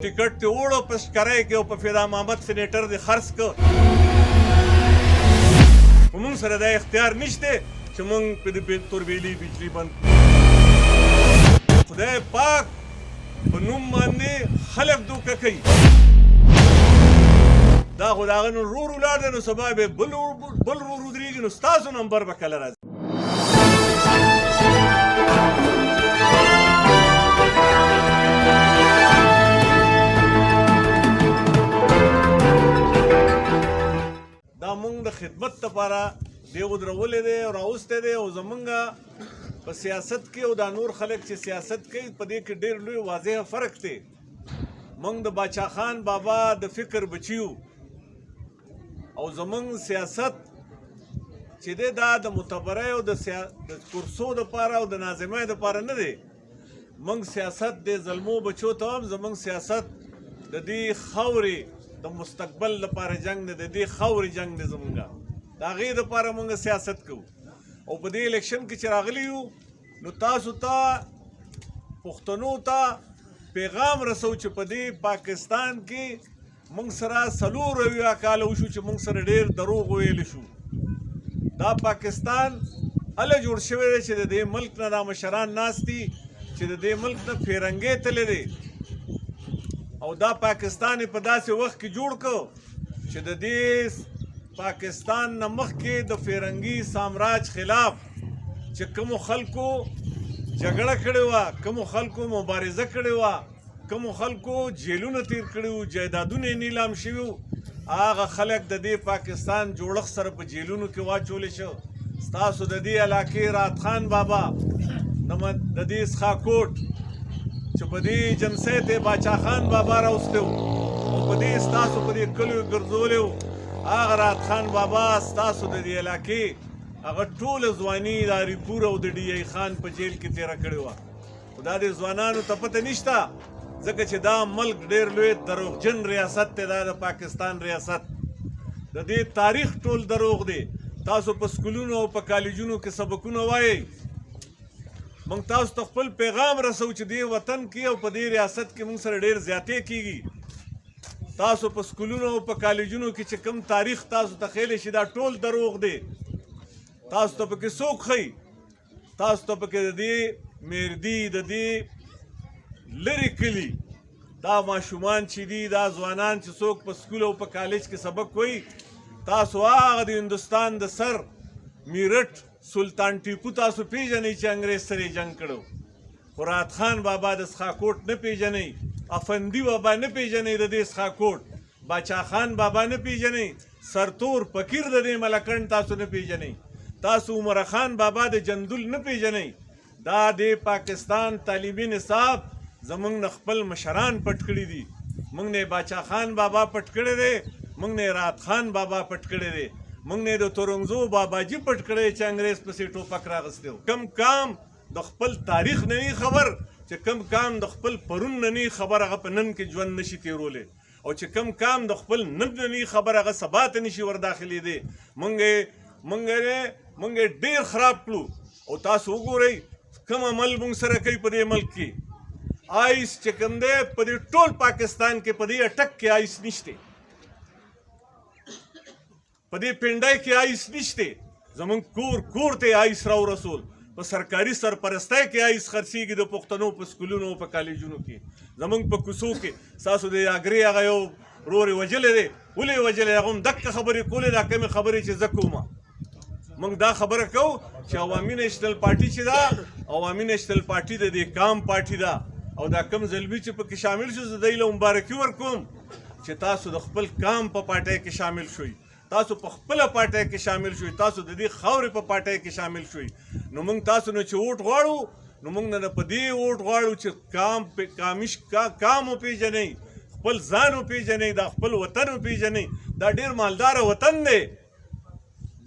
टिकट ته وړو په شکرای کې او په فدا محمد سینیټر د خرڅ کو موږ سره دا اختیار نشته چې موږ په دې توربیلي بجلی بند خدای پاک په نوم باندې خلق دوکه کوي دا خداغه نو رو لاړ نو سبا به بل رو درېږي نو ستاسو نمبر به کله راځي دا مونږ د خدمت لپاره دی ودرولې دی او راوستی دی او زمونږ په سیاست کې او دا نور خلک چې سیاست کوي په دې کې ډېر لوی واضح فرق دی مونږ د باچا خان بابا د فکر بچیو او زمونږ سیاست چې دی دا د متبرۍ او د کرسو دپاره او د ناظمۍ دپاره نه دی مونږ سیاست د ظلمو بچو ته هم زمونږ سیاست د دې خاورې د مستقبل لپاره جنگ نه د دې خاورې جنگ دی زمونږ د هغې دپاره مونږ سیاست کوو او په دې الیکشن کې چې راغلي یو نو تاسو ته پښتنو ته پیغام رسو چې په دې پاکستان کې مونږ سره 4 کاله وشو چې مونږ سره ډېر دروغ ویلی شو دا پاکستان هله جوړ شوی دی چې د دې ملک نه دا مشران ناست دي چې د دې ملک نه فیرنګې تللی دی او دا پاکستان په داسې وخت کې جوړ کړ چې د دې پاکستان نه مخکې د فیرنګي سامراج خلاف چې کومو خلکو جګړه کړې وه کومو خلکو مبارزه کړې وه کومو خلکو جیلونه تیر کړي وو جایدادونه یې نیلام شوي وو هغه خلک د دې پاکستان جوړښت سره په جیلونو کې واچولی شو ستاسو د دې علاقې رات خان بابا د دې څښاکوټ چې په دې جنسۍ ته باچا خان بابا راوستی وو او په دې ستاسو په دې کلیو ګرځولی وو هغه رات خان بابا ستاسو د دې علاقې هغه ټوله ځواني د اریپور او د ډي ای خان په جیل کې تېره کړې وه خو دا د ځوانانو ته پته نشته ځکه چې دا ملک ډېر لوی دروغجن ریاست دی دا د پاکستان ریاست د دې تاریخ ټول دروغ دی تاسو په سکولونو او په کالجونو کې سبقونه وایئ موږ تاسو ته خپل پیغام رسو چې دې وطن کې او په دې ریاست کې موږ سره ډېر زیاتې کیږي تاسو په سکولونو او په کالجونو کې چې کوم تاریخ تاسو ته ښیلی شي دا ټول دروغ دی تاسو ته پکې څوک ښیي تاسو ته پکې د دې میردي د دې لرې کلي دا ماشومان چې دي دا ځوانان چې څوک په سکول او په کالج کې سبق وایي تاسو هغه د هندوستان د سر میرټ سلطان ټیپو تاسو پیژنئ چې انګریز سره یې جنګ کړی خو رات خان بابا د څښاکوټ نه پیژنئ افندي بابا نه پیژنئ د دې څښاکوټ باچا خان بابا نه پیژنئ سرتور فقیر د دې ملکنډ تاسو نه پیژنئ تاسو عمر خان بابا د جندل نه پیژنئ دا د پاکستان تعلیمي نصاب زمونږ نه خپل مشران پټ کړي دي موږ نه باچا خان بابا پټ کړی دی موږ نه رات خان بابا پټ کړی دی موږ نه د تورنګزو باباجي پټ کړی چې انګریز پسې ټوپک راغستی و کم کام د خپل تاریخ نه نی خبر چې کم کام د خپل پرون نه نی خبر هغه په نن کې ژوند نشي تیرولی او چې کم کام د خپل نن نه نی خبر هغه سبا ته نشي ورداخلېدی موږ ډېر خراب کړو او تاسو وګورئ کوم عمل موږ سره کوي په دې ملک کې آیس چې کوم دی په دې ټول پاکستان کې په دې اټک کې آیس نشته په دې پنډای کې آیس نشته زمونږ کور ته آیس راورسول په سرکاري سرپرستۍ کې آیس خرڅېږي د پښتنو په سکولونو او په کالجونو کې زمونږ په کوڅو کې ستاسو د اګرې هغه یو ورور یې وژلی دی ولې یې وژلی هغه هم دقه خبرې کولې دا کمې خبرې چې زه کومه موږ دا خبره کوو چې عوامي نیشنل پارټي چې ده عوامي نیشنل پارټي د دې کام پارټي ده او دا کم زلمي چې پکې شامل شو زه دی له مبارکي ورکوم چې تاسو د خپل کام په پارټۍ کې شامل شوئ تاسو په خپله پارټۍ کې شامل شوئ تاسو د دې خاورې په پارټۍ کې شامل شوئ نو موږ تاسو نه چې ووټ غواړو نو موږ نه په دې ووټ غواړو چې کام وپېژنئ خپل ځان وپېژنئ دا خپل وطن وپېژنئ دا ډېر مالداره وطن دی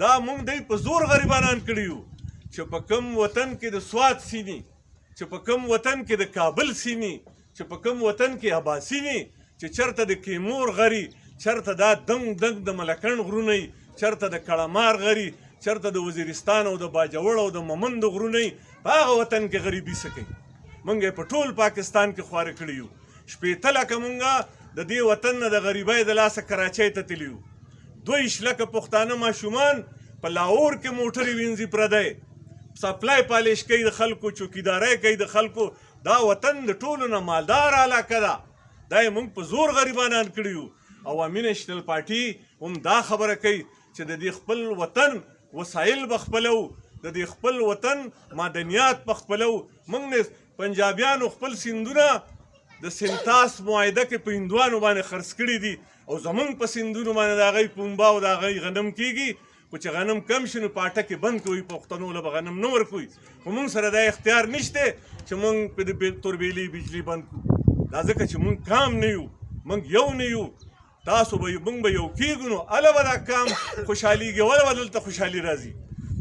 دا موږ دی په زور غریبانان کړي یو چې په کوم وطن کې د سوات سیمې چې په کوم وطن کې د کابل سیمې چې په کوم وطن کې اباسینې چې چېرته د کیمور غري چېرته دا دنګ د ملکنډ غرونه چېرته د کړمار غري چېرته د وزیرستان او د باجوړ او د ممند غرونه په هغه وطن کې غریبي څه کوي موږ یې په ټول پاکستان کې خواره کړي یو شپېته لکه مونږ د دې وطن نه د غریبۍ د لاسه کراچۍ ته تللي یو 22 لکه پښتانه ماشومان په لاهور کې موټرې وینځي پردی سپلای پالیش کوي د خلکو چوکیدارۍ کوي د خلکو دا وطن د ټولو نه مالدار علاقه ده دا یې مونږ په زور غریبانان کړي یو عوامي نیشنل پارټي هم دا خبره کوي چې د دې خپل وطن وسایل به خپلو د دې خپل وطن معدنیات به خپلو موږ پنجابیانو خپل سیندونه د سنتاس معاهده کې په هندوانو باندې خرڅ کړي دي او زمونږ په سیندونو باندې د هغوی پنبه او د هغوی غنم کېږي خو چې غنم کم شي نو پاټه کې بند کوي پښتنو له به غنم نه ورکوي خو موږ سره دا اختیار نشته چې موږ په د توربیلي بجلي بند کړو دا ځکه چې موږ کام نه یو موږ یو نه یو تاسو به موږ به یو کېږو نو هله به دا کام خوشحالېږي ولې به دلته خوشحالي راځي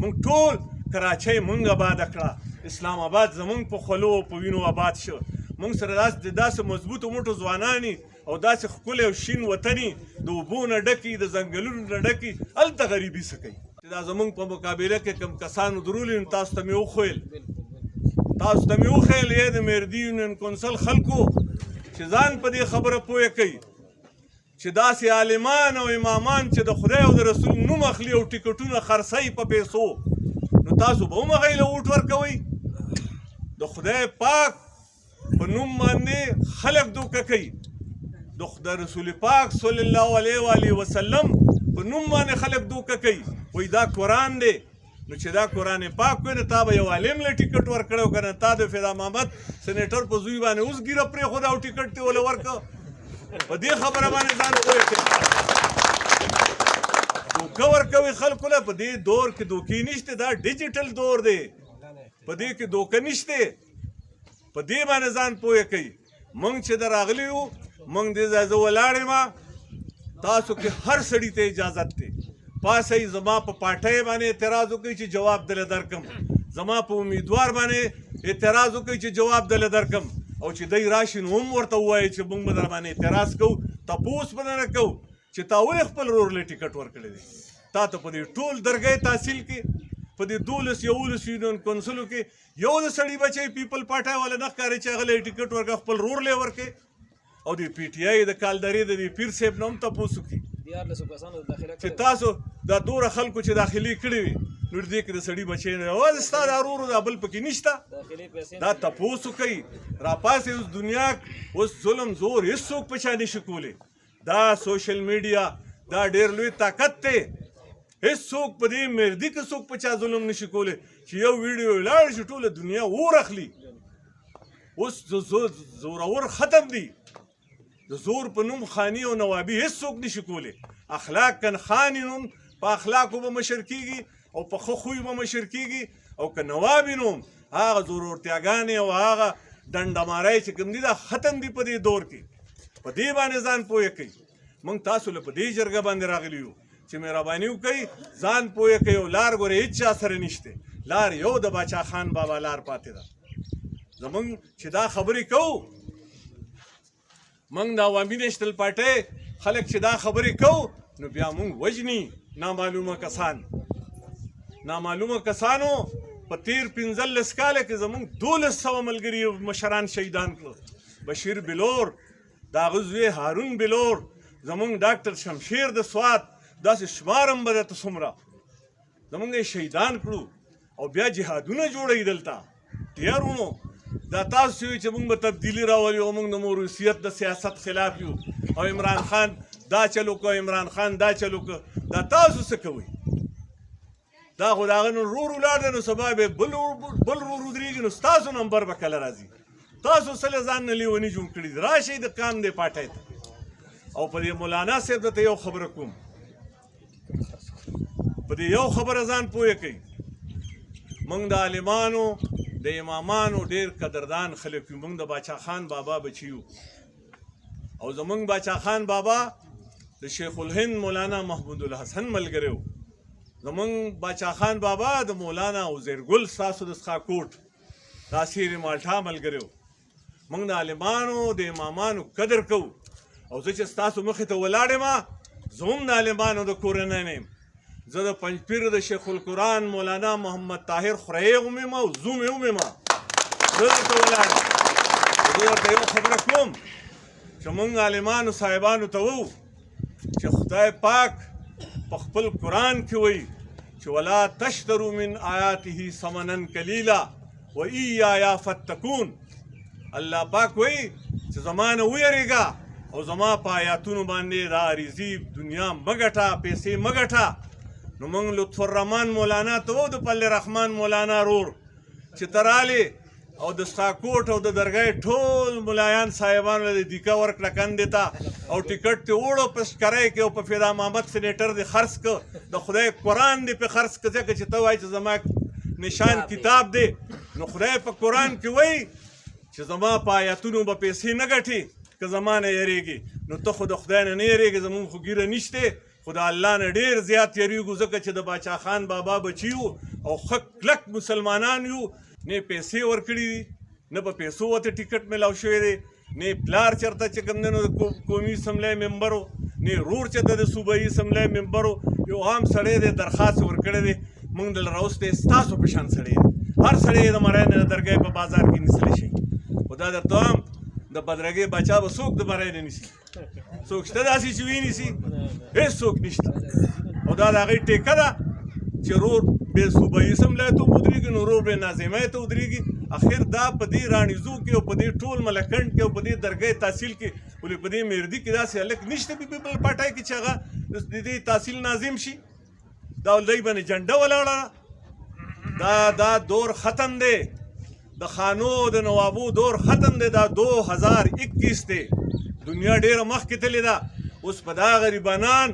موږ ټول کراچۍ موږ آباده کړه اسلام آباد زموږ په خولو او په وینو آباد شو موږ سره داسې مضبوطو موټو ځوانان او داسې ښکلی او شین وطن د اوبو نه ډکي د ځنګلونو نه ډکي هلته غریبي څه کوي چې دا زموږ په مقابله کې کوم کسانو درولي نو تاسو ته مې وښویل تاسو ته مې وښیل یا د مردي یونین کونسل خلکو چې ځان په دې خبره پوه کوي چې داسې عالمان او امامان چې د خدای او د رسول نوم اخلي او ټکټونه خرڅوي په پیسو نو تاسو به هم هغوی له ووټ ورکوئ د خدای پاک په نوم باندې خلک دوکه کوي د رسول پاک صلی الله علیه وسلم په نوم باندې خلک دوکه کوي وایي دا قرآن دی نو چې دا قرآن پاک وي نو تا به یو عالم له ټکټ ورکړی او که نه تا د فدا محمد سینیټر په زوی باندې اوس ګیره پرېښوده او ټکټ دې ورله ورکړه په دې خبره باندې ځان پوه کوي دوکه ورکوي خلکو له په دې دور کې دوکې نشته دا ډیجیټل دور دی په دې کې دوکه نشته په دې باندې ځان پوه کوي موږ چې د راغلي یو موږ دې ځای زه ولاړ یم تاسو کې هر سړي ته اجازت دی پاسئ زما په پاټۍ باندې اعتراض وکړئ چې جواب دله درکړم زما په امیدوار باندې اعتراض وکړئ چې جواب دله درکړم او چې دی راشي نو هم ورته ووایي چې موږ به در باندې اعتراض کوو تپوس به نه کوو چې تا ولې خپل ورور له ټکټ ورکړی دی تا ته په دې ټول درګۍ تحصیل کې په دې 12 یونین کونسلو کې یو د سړي بچی پیپل پاټۍ والا نه ښکاري چې هغه له ټکټ ورکړه خپل رور له ورکړي او د پی ټي آی د کالداري د پیر صاحب نه هم تپوس وکړي چې تاسو دا دوره خلکو چې داخلي کړي وي نو دې کې د سړي بچی نه یوازې ستا دا ورور دا بل پکې نشته دا تپوس وکړي راپاسې اوس دنیا اوس ظلم زور هېڅوک په چا نشي کولی دا سوشل میډیا دا ډېر لوی طاقت دی هېڅوک په دې مردي کې څوک په چا ظلم نشي کولی چې یو ویډیو ولاړ شي ټوله دنیا اور اخلي اوس زورور ختم دی د زور په نوم خاني او نوابي هېڅوک نشي کولی اخلاق کن خاني نوم په اخلاقو به مشر کېږي او په ښه خوی به مشر کېږي او که نوابي نوم هغه زورورتیاګانې او هغه ډنډماری چې کوم دي دا ختم دي په دې دور کې په دې باندې ځان پوه کوي موږ تاسو له په دې جرګه باندې راغلي یو چې مهرباني وکړئ ځان پوه کوئ او لار ګورئ هېڅ چا سره نشته لار یو د باچا خان بابا لار پاتې ده زمونږ چې دا خبرې کوو موږ د عوامي نیشنل پارټۍ خلک چې دا خبرې کوو نو بیا موږ وژني نامعلومه کسانو په تیر 15 کاله کې زموږ 1200 ملګري مشران شهیدان کړل بشیر بلور د هغه زوی هارون بلور زموږ ډاکټر شمشیر د سوات داسې شمار هم به درته څومره زموږ یې شهیدان کړو او بیا جهادونه جوړوي دلته تیارونو دا تاسو چې موږ به تبدیلي راولي او موږ د موروثیت د سیاست خلاف یو او عمران خان دا چلو کو عمران خان دا چلو کو دا تاسو څه کوئ دا خو د هغه نن رور ولاړ دی نو سبا به بل رور ودرېږي نو ستاسو نمبر به کله راځي تاسو څه له ځان نه لیوني جوړ کړي دي راشئ د کام دی پاټۍ ته او په دې مولانا صاحب درته یو خبره کوم په دې یو خبره ځان پوه کړئ موږ د عالمانو د امامانو ډېر قدردان خلک یو موږ د باچا خان بابا بچي یو او زموږ باچا خان بابا د شیخ الهند مولانا محمود الحسن ملګری و زموږ باچا خان بابا د مولانا عزیرګل ستاسو د څښاکوټ د اسیر مالټا ملګری و موږ د عالمانو د امامانو قدر کوو او زه چې ستاسو مخې ته ولاړ یم زه هم د عالمانو د کورنۍ نه یم زه د پنجپیر د شیخ القرآن مولانا محمد طاهر خورۍ هم یم او زوم یې هم یم زه درته ولاړ یم زه درته یو خبره کوم چې موږ عالمانو صاحبانو ته وو چې خدای پاک په خپل قرآن کې وایي چې ولا تشتروا من آیاته ثمنا قلیلا و ایایا فاتقون. الله پاک وایي چې زما نه ویریږه او زما په آیاتونو باندې دا عریضي دنیا مه ګټه، پیسې مه ګټه. نو موږ لطف الرحمن مولانا ته وو د پل رحمان مولانا رور چې ته رالې او د سکاکوټ او د درګۍ ټول ملایان صاحبانو له دیکه ورکړه کندې ته او ټیکټ ته وړو په شکرۍ کې او په فدا محمد سینیټر دې خرڅ که، د خدای قرآن دې پې خرڅ که، ځکه چې ته وایې چې زما نشان کتاب دی. نو خدای په قرآن کې وایي چې زما په آیاتونو به پیسې نه ګټې که زما نه یېرېږي. نو ته خو د خدای نه نه یېرېږې، زمونږ خو ګیره نشته، خو د الله نه ډېر زیات یېرېږو ځکه چې د باچا خان بابا بچي یو او ښه کلک مسلمانان یو. نه پیسې ورکړي دي، نه په پیسو ورته ټیکټ میلاو شوی دی، نه پلار چېرته چې کوم دی نو د قومي اسمبلی ممبر و، نه رور چېرته د صوبایي اسمبلی ممبر و. یو عام سړی دی درخواست ورکړی دی، موږ دله راوستی ستاسو په شان سړی دی، هر سړی یې د مرۍ نه د درګۍ په بازار کې نیسلی شي. خو دا درته وایم د بدرګۍ باچا به څوک د مرۍ نه نیسي؟ څوک شته داسې چې ونیسي؟ هېڅوک نشته. او دا د هغوی ټیکه ده چې رور بې صوبایي اسمبلی ته ودرېږي، نو رور بې ناظمۍ ته ودرېږي. اخر دا په دې رانیزو کې او په دې ټول ملکنډ کې او په دې درګۍ تحصیل کې ولې په دې مردي کې داسې هلک نشته پیپل پاټای کې چې هغه د دې تحصیل ناظم شي. دا دوی باندې جنډه ولاړه دا دور ختم دی، د خانو د نوابو دور ختم دی، دا 2021 دی. دنیا ډېره مخکې تللې ده. اوس په دا غریبانان،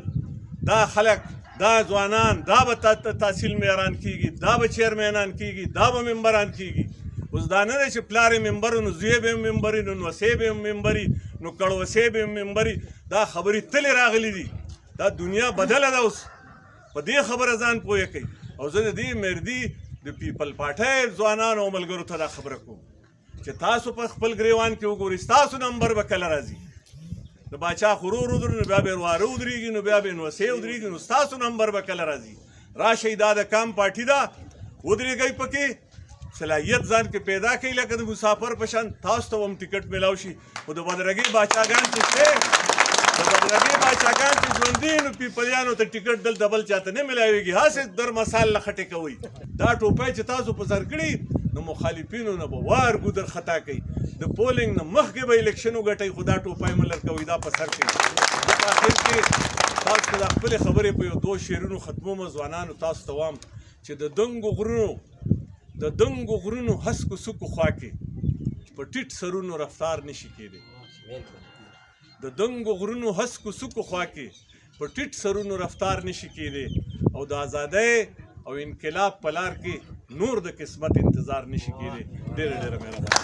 دا خلک، دا ځوانان، دا به تحصیل معیاران کېږي، دا به چیرمینان کېږي، دا به ممبران کېږي. اوس دا نه دی چې پلار یې ممبر نو زوی به یې ممبري، نو نوسۍ به یې ممبري، نو کړوسۍ به یې ممبري. دا خبرې تلې راغلي دي. دا دنیا بدله ده. اوس په دې خبره ځان پوه کوي. او زه د دې مردي د پیپل پاټۍ ځوانانو او ملګرو ته دا خبره کوم چې تاسو په خپل ګریوان کې وګورئ ستاسو نمبر به کله راځي. د باچا خو ورور ودرو نو بیا به یې واره ودرېږي، نو بیا به یې نوسۍ ودرېږي، نو ستاسو نمبر به کله راځي. راشئ، دا د کام پارټي ده، ودرېږئ پکې، صلاحیت ځان کې پیدا کوي لکه د مسافر په شان. تاسو ته هم ټیکټ میلاو شي. خو د بدرګۍ باچاګان چې شته، د بدرګۍ باچاګان چې ژوندي نو پیپلیانو ته ټیکټ دلته بل چاته نه میلاویږي. هسې در مسال له خټې کوئ. دا ټوپۍ چې تاسو په سر کړي نو مخالفینو نه به وار ګودر خطا کوي. د پولینګ نه مخکې به الیکشن وګټئ، خو دا ټوپۍ مه لر کوئ، دا په سر کوي. په اخر کې تاسو ته دا خپلې خبرې په یو 2 شعرونو ختموم. ځوانانو تاسو ته وایم چې د دنګو غرونو هسکو سکو خوا کې په ټیټ سرونو رفتار نشي کېدی. د دنګو غرونو هسکو سکو خوا کې په ټیټ سرونو رفتار نشي کېدی. او د ازادۍ او انقلاب په لار کې نور د قسمت انتظار نشي کېدی. ډېره ډېره مهرباني.